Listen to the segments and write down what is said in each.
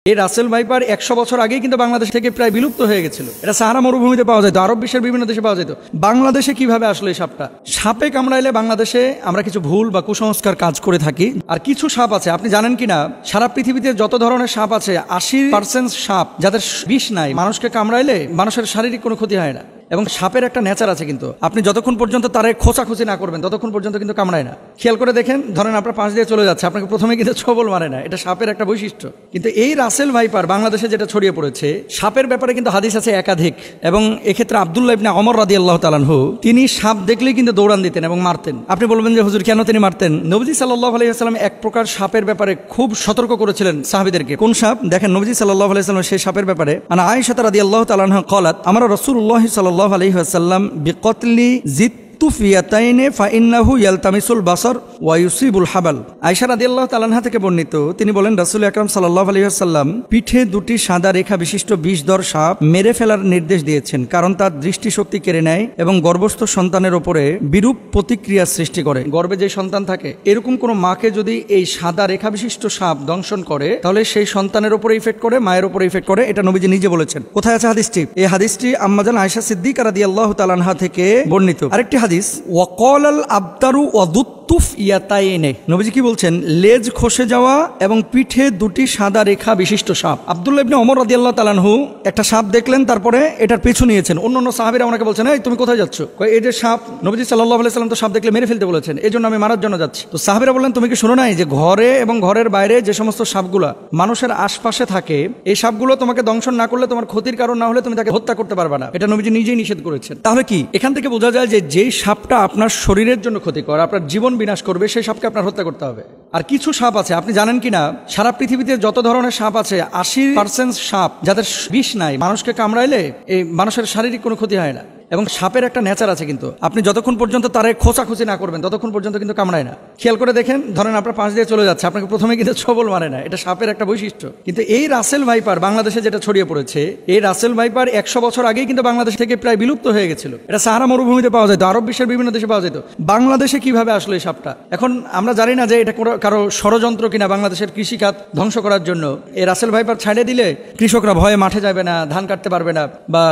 এই Russell viper 100 বছর আগেই কিন্তু বাংলাদেশ থেকে প্রায় বিলুপ্ত হয়ে গেছিল। এটা সাহারা মরুভূমিতে পাওয়া যেত, আরব বিশ্বের বিভিন্ন দেশে পাওয়া যেত। বাংলাদেশে কিভাবে আসলো এই সাপটা? সাপে কামড়াইলে বাংলাদেশে আমরা কিছু ভুল বা কুসংস্কার কাজ করে থাকি। আর কিছু সাপ আছে, আপনি জানেন কিনা, সারা পৃথিবীতে যত ধরনের সাপ আছে 80% সাপ যাদের বিষ নাই, মানুষকে কামড়াইলে মানুষের শারীরিক কোনো ক্ষতি হয় না। এবং সাপের একটা নেচার আছে, কিন্তু আপনি যতক্ষণ পর্যন্ত তারে খোঁচাখুচি না করবেন ততক্ষণ পর্যন্ত কিন্তু কামড়ায় না। খেয়াল করে দেখেন, ধরেন আপনার পাশ দিয়ে চলে যাচ্ছে, আপনাকে প্রথমে কিন্তু ছবল মারে না, এটা সাপের একটা বৈশিষ্ট্য। কিন্তু এই রাসেল ভাইপার বাংলাদেশে যেটা ছড়িয়ে পড়েছে, সাপের ব্যাপারে কিন্তু হাদিস আছে একাধিক। এবং এক্ষেত্রে আব্দুল্লাহ ইবনে ওমর রাদিয়াল্লাহু তাআলা আনহু তিনি সাপ দেখলেই কিন্তু দৌড়ান দিতেন এবং মারতেন। আপনি বলবেন যে হুজুর কেন তিনি মারতেন? নবীজি সাল্লাল্লাহু আলাইহি ওয়াসাল্লাম এক প্রকার সাপের ব্যাপারে খুব সতর্ক করেছিলেন সাহাবীদেরকে। কোন সাপ? দেখেন, নবীজি সাল্লাল্লাহু আলাইহি ওয়াসাল্লাম সেই সাপের ব্যাপারে আনা আয়েশা রাদিয়াল্লাহু তাআলা আনহা قالت আমরা রাসূলুল্লাহ সাল্লাল্লাহু আলাইহি ওয়াসাল্লাম বিকতলি জিত্তুফিয়াতাইনে ফাইন্নাহু ইয়ালতামিসুল বাসার ওয়া ইউসিবুল হাবাল। আয়েশা রাদিয়াল্লাহু তাআলা আনহা থেকে বর্ণিত, তিনি বলেন রাসূল আকরাম সাল্লাল্লাহু আলাইহি ওয়াসাল্লাম পিঠে দুটি সাদা রেখা বিশিষ্ট বিষধর সাপ মেরে ফেলার নির্দেশ দিয়েছেন, কারণ তার দৃষ্টিশক্তি কেড়ে নেয় এবং গর্ভস্থ সন্তানের উপরে বিরূপ প্রতিক্রিয়া সৃষ্টি করে। গর্ভে যে সন্তান থাকে, এরকম কোনো মাকে যদি এই সাদা রেখা বিশিষ্ট সাপ দংশন করে, তাহলে সেই সন্তানের উপরে ইফেক্ট করে, মায়ের উপরে ইফেক্ট করে। এটা নবীজি নিজে বলেছেন। কোথায় আছে হাদিসটি? এই হাদিসটি আম্মাজান আয়েশা সিদ্দিকা রাদিয়াল্লাহু তাআলা আনহা থেকে বর্ণিত। আরেকটি হাদিস, ওয়াকালাল আবতারু ওয়াদুত্তুফ ইয়াতাইনে, নবীজি কি বলছেন? লেজ খসে যাওয়া এবং পিঠে দুটি সাদা রেখা বিশিষ্ট সাপ। আব্দুল্লাহ ইবনে ওমর রাদিয়াল্লাহু তাআলা আনহু একটা সাপ দেখলেন, তারপরে এটার পিছু নিয়েছেন। অন্যান্য সাহাবীরা ওনাকে বলছেন, এই তুমি কোথায় যাচ্ছ? এই যে সাপ, নবীজি সাল্লাল্লাহু আলাইহি ওয়াসাল্লাম তো সাপ দেখলে মেরে ফেলতে বলেছেন, এই জন্য আমি মারার জন্য যাচ্ছি। তো সাহাবীরা বললেন, তুমি কি শোনো নাই যে ঘরে এবং ঘরের বাইরে যে সমস্ত সাপগুলা মানুষের আশপাশে থাকে, এই সাপগুলো তোমাকে দংশন না করলে, তোমার ক্ষতির কারণ না হলে তুমি তাকে হত্যা করতে পারবে না। এটা নবীজি নিজেই নিষেধ করেছেন। তাহলে কি এখান থেকে বোঝা যায় যে যেই সাপটা আপনার শরীরের জন্য ক্ষতিকর, আপনার জীবন বিনাশ করবে, সেই সাপকে আপনার হত্যা করতে হবে। আর কিছু সাপ আছে, আপনি জানেন কিনা, সারা পৃথিবীতে যত ধরনের সাপ আছে 80% সাপ যাদের বিষ নাই, মানুষকে কামড়াইলে এই মানুষের শারীরিক কোনো ক্ষতি হয় না। এবং সাপের একটা নেচার আছে, কিন্তু আপনি যতক্ষণ পর্যন্ত তারে খোঁচাখুচি না করবেন ততক্ষণ পর্যন্ত কিন্তু কামড়ায় না। খেয়াল করে দেখেন, ধরেন আপনার পাশ দিয়ে চলে যাচ্ছে, আপনাকে প্রথমে কিন্তু ছবল মারে না, এটা সাপের একটা বৈশিষ্ট্য। কিন্তু এই রাসেল ভাইপার বাংলাদেশে যেটা ছড়িয়ে পড়েছে, এই রাসেল ভাইপার 100 বছর আগেই কিন্তু বাংলাদেশ থেকে প্রায় বিলুপ্ত হয়ে গেছিল। এটা সাহারা মরুভূমিতে পাওয়া যেত, আরব বিশ্বের বিভিন্ন দেশে পাওয়া যেত। বাংলাদেশে কিভাবে আসলো এই সাপটা? এখন আমরা জানি না যে এটা কারো ষড়যন্ত্র কিনা বাংলাদেশের কৃষিখাত ধ্বংস করার জন্য। এই রাসেল ভাইপার ছাড়িয়ে দিলে কৃষকরা ভয়ে মাঠে যাবে না, ধান কাটতে পারবে না বা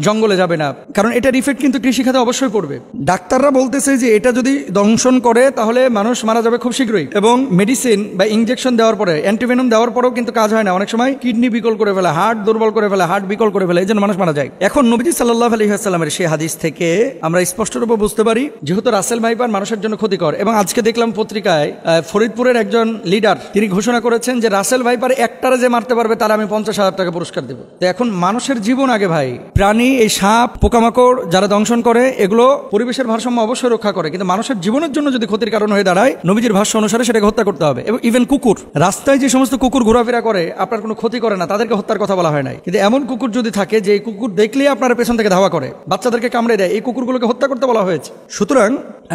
জঙ্গলে যাবে না, কারণ এটার ইফেক্ট কিন্তু কৃষিখাতে অবশ্যই পড়বে। ডাক্তাররা বলতেছে যে এটা যদি দংশন করে তাহলে মানুষ মারা যাবে খুব শীঘ্রই। এবং মেডিসিন বা ইনজেকশন দেওয়ার পরে, অ্যান্টিভেনম দেওয়ার পরেও কিন্তু কাজ হয় না। অনেক সময় কিডনি বিকল করে ফেলে, হার্ট দুর্বল করে ফেলে, হার্ট বিকল করে ফেলে, এই জন্য মানুষ মারা যায়। এখন নবীজি সাল্লাল্লাহু আলাইহি ওয়াসাল্লামের সেই হাদিস থেকে আমরা স্পষ্টরূপে বুঝতে পারি, যেহেতু রাসেল ভাইপার মানুষের জন্য ক্ষতিকর। এবং আজকে দেখলাম পত্রিকায় ফরিদপুরের একজন লিডার তিনি ঘোষণা করেছেন যে রাসেল ভাইপার একটারে যে মারতে পারবে তার আমি 50,000 টাকা পুরস্কার দেব। তো এখন মানুষের জীবন আগে ভাই। প্রাণী, এই সাপ, পোকামাকড় যারা দংশন করে, এগুলো পরিবেশের ভারসাম্য অবশ্যই রক্ষা করে, কিন্তু মানুষের জীবনের জন্য যদি ক্ষতির কারণ হয়ে দাঁড়ায়, নবীজির ভাষ্য অনুসারে সেটাকে হত্যা করতে হবে। এবং ইভেন কুকুর, রাস্তায় যে সমস্ত কুকুর ঘোরাফেরা করে আপনার কোনো ক্ষতি করে না, তাদেরকে হত্যার কথা বলা হয় নাই। কিন্তু এমন কুকুর যদি থাকে যে এই কুকুর দেখলেই আপনার পেছন থেকে ধাওয়া করে, বাচ্চাদেরকে কামড়ে দেয়, এই কুকুরগুলোকে হত্যা করতে বলা হয়েছে। সুতরাং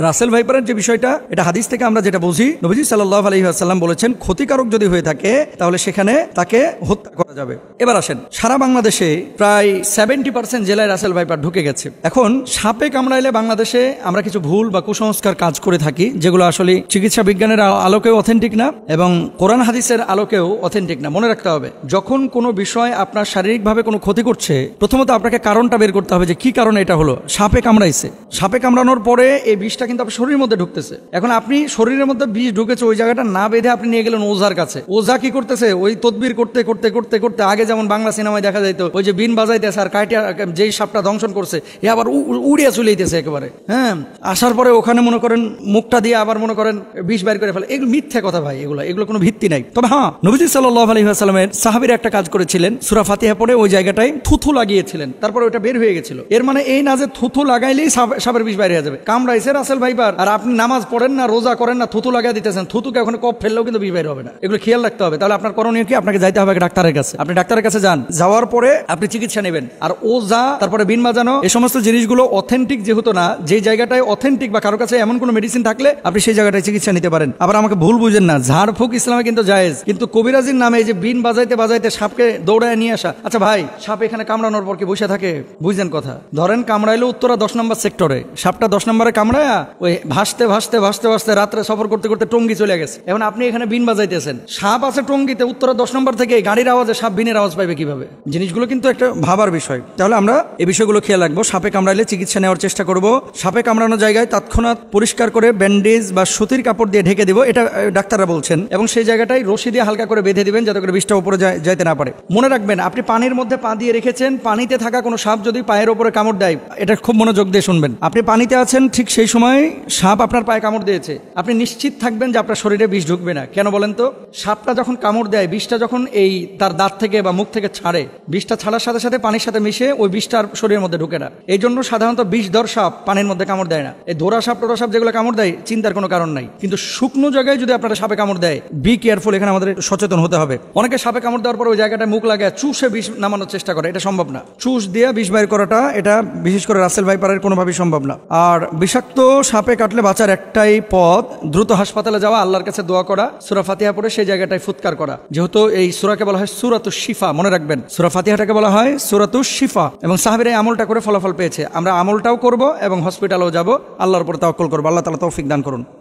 রাসেল ভাইপারের যে বিষয়টা, এটা হাদিস থেকে আমরা যেটা বুঝি, নবীজি সাল্লাল্লাহু আলাইহি ওয়াসাল্লাম বলেছেন ক্ষতিকারক যদি হয়ে থাকে তাহলে সেখানে তাকে হত্যা করা যাবে। এবার আসেন, সারা বাংলাদেশে প্রায় 70% জেলায় রাসেল ভাইপার ঢুকে গেছে। এখন সাপে কামড়াইলে বাংলাদেশে আমরা কিছু ভুল বা কুসংস্কার কাজ করে থাকি, যেগুলো আসলে চিকিৎসা বিজ্ঞানের আলোকেও অথেন্টিক না এবং কোরআন হাদিসের আলোকেও অথেন্টিক না। মনে রাখতে হবে, যখন কোনো বিষয় আপনার শারীরিকভাবে কোনো ক্ষতি করছে, প্রথমত আপনাকে কারণটা বের করতে হবে যে কি কারণে এটা হলো। সাপে কামড়াইছে, সাপে কামড়ানোর পরে এই বিষটা কিন্তু আপনার শরীরের মধ্যে ঢুকতেছে। এখন আপনি শরীরের মধ্যে বিষ ঢুকেছে, ওই জায়গাটা না বেঁধে আপনি নিয়ে গেলেন ওঝার কাছে। ওঝা কি করতেছে? ওই তদবির করতে করতে করতে করতে, আগে যেমন বাংলা সিনেমায় দেখা যাইতো, ওই যে বিন বাজাইতেছে আর কাইটা যেই সাপটা দংশন করছে এ আবার উড়িয়া চলে যেতেছে একেবারে। হ্যাঁ, আসার পরে ওখানে মনে করেন মুখটা দিয়ে আবার মনে করেন বিষ বাইর করে ফেলে। এগুলো মিথ্যা কথা ভাই, এগুলো কোনো ভিত্তি নাই। তবে হ্যাঁ, নবীজি সাল্লাল্লাহু আলাইহি ওয়াসাল্লামের সাহাবীরা একটা কাজ করেছিলেন, সূরা ফাতিহা পড়ে ওই জায়গাটায় থুথু লাগিয়েছিলেন, তারপরে ওটা বের হয়ে গেছিল। এর মানে এই না যে থুথু লাগাইলেই সাপের বিষ বাইরে হয়ে যাবে। কামড়াইছে রাসেল ভাইপার আর আপনি নামাজ পড়েন না, রোজা করেন না, থুথু লাগাই দিতেছেন, থুতুকে ওখানে কপ ফেললেও কিন্তু বিষ বাইরে হবে না। এগুলো খেয়াল রাখতে হবে। তাহলে আপনার করণীয় কি? আপনাকে যাইতে হবে ডাক্তারের কাছে। আপনি ডাক্তারের কাছে যান, যাওয়ার পরে আপনি চিকিৎসা নেবেন। আর ওঝা, তারপরে বিন বাজানো, এই সমস্ত জিনিসগুলো অথেন্টিক যেহেতু না, যে জায়গাটায় অথেন্টিক বা কারো কাছে এমন কোনো মেডিসিন থাকলে আপনি সেই জায়গাটায় চিকিৎসা নিতে পারেন। আবার আমাকে ভুল বুঝেন না, ঝাড়ফুঁক ইসলামে কিন্তু জায়েজ, কিন্তু কবিরাজির নামে এই যে বিন বাজাইতে বাজাইতে সাপকে দৌড়ায় নিয়ে আসা, আচ্ছা ভাই সাপ এখানে কামড়ানোর পর কি বসে থাকে? বুঝলেন কথা? ধরেন কামড়াইলো উত্তরা 10 নম্বর সেক্টরে, সাপটা 10 নম্বরে কামড়ায় ওই ভাসতে ভাসতে ভাসতে ভাসতে রাত্রে সফর করতে করতে টঙ্গি চলে গেছে। এখন আপনি এখানে বিন বাজাইতেছেন, সাপ আছে টঙ্গিতে, উত্তরা 10 নম্বর থেকে গাড়ির আওয়াজে সাপ বিনের আওয়াজ পাইবে কিভাবে? জিনিসগুলো কিন্তু একটা ভাবার বিষয়। তাহলে আমরা এই বিষয়গুলো খেয়াল রাখবো। সাপে কামড়াইলে চিকিৎসা নেওয়ার চেষ্টা করব। সাপে কামড়ানো জায়গায় তৎক্ষণাৎ পরিষ্কার করে ব্যান্ডেজ বা সুতির কাপড় দিয়ে ঢেকে দিব, এটা ডাক্তাররা বলছেন, এবং সেই জায়গাটায় রশি দিয়ে হালকা করে বেঁধে দিবেন যাতে করে বিষটা উপরে যাইতে না পারে। মনে রাখবেন, আপনি পানির মধ্যে পা দিয়ে রেখেছেন, পানিতে থাকা কোনো সাপ যদি পায়ের উপরে কামড় দেয়, এটা খুব মনোযোগ দিয়ে শুনবেন। আপনি পানিতে আছেন, ঠিক সেই সময় সাপ আপনার পায়ে কামড় দিয়েছে, আপনি নিশ্চিত থাকবেন যে আপনার শরীরে বিষ ঢুকবে না। কেন বলেন তো? সাপটা যখন কামড় দেয়, বিষটা যখন এই তার দাঁত থেকে বা মুখ থেকে ছাড়ে, বিষটা ছাড়ার সাথে সাথে পানির সাথে মিশে ওই বিষটা আর শরীরের মধ্যে ঢুকে না। এই জন্য সাধারণত বিষধর সাপ পানির মধ্যে কামড় দেয় না। এই ধরা সাপ টোরা সাপ যেগুলো কামড় দেয়, চিন্তার কোনো কারণ নাই। কিন্তু শুকনো জায়গায় যদি আপনারা সাপে কামড় দেয়, বি কেয়ারফুল, এখানে আমাদের সচেতন হতে হবে। অনেকে সাপে কামড় দেওয়ার পর ওই জায়গাটা মুখ লাগায় চুষে বিষ নামানোর চেষ্টা করে, এটা সম্ভব না। চুষ দিয়ে বিষ বাইর করাটা, এটা বিশেষ করে রাসেল ভাইপারের কোনোভাবেই সম্ভব না। আর বিষাক্ত সাপে কাটলে বাঁচার একটাই পথ, দ্রুত হাসপাতালে যাওয়া, আল্লাহর কাছে দোয়া করা, সূরা ফাতিহা পড়ে সেই জায়গাটায় ফুৎকার করা। যেহেতু এই সূরাকে বলা হয় সূরাতুশ শিফা, মনে রাখবেন সূরা ফাতিহাটাকে বলা হয় সূরাতুশ শিফা, এবং সাহাবীরা এই আমলটা করে ফলাফল পেয়েছে। আমরা আমলটাও করব এবং হসপিটালেও যাব, আল্লাহর উপর তাওয়াক্কুল করব। আল্লাহ তাআলা তৌফিক দান করুন।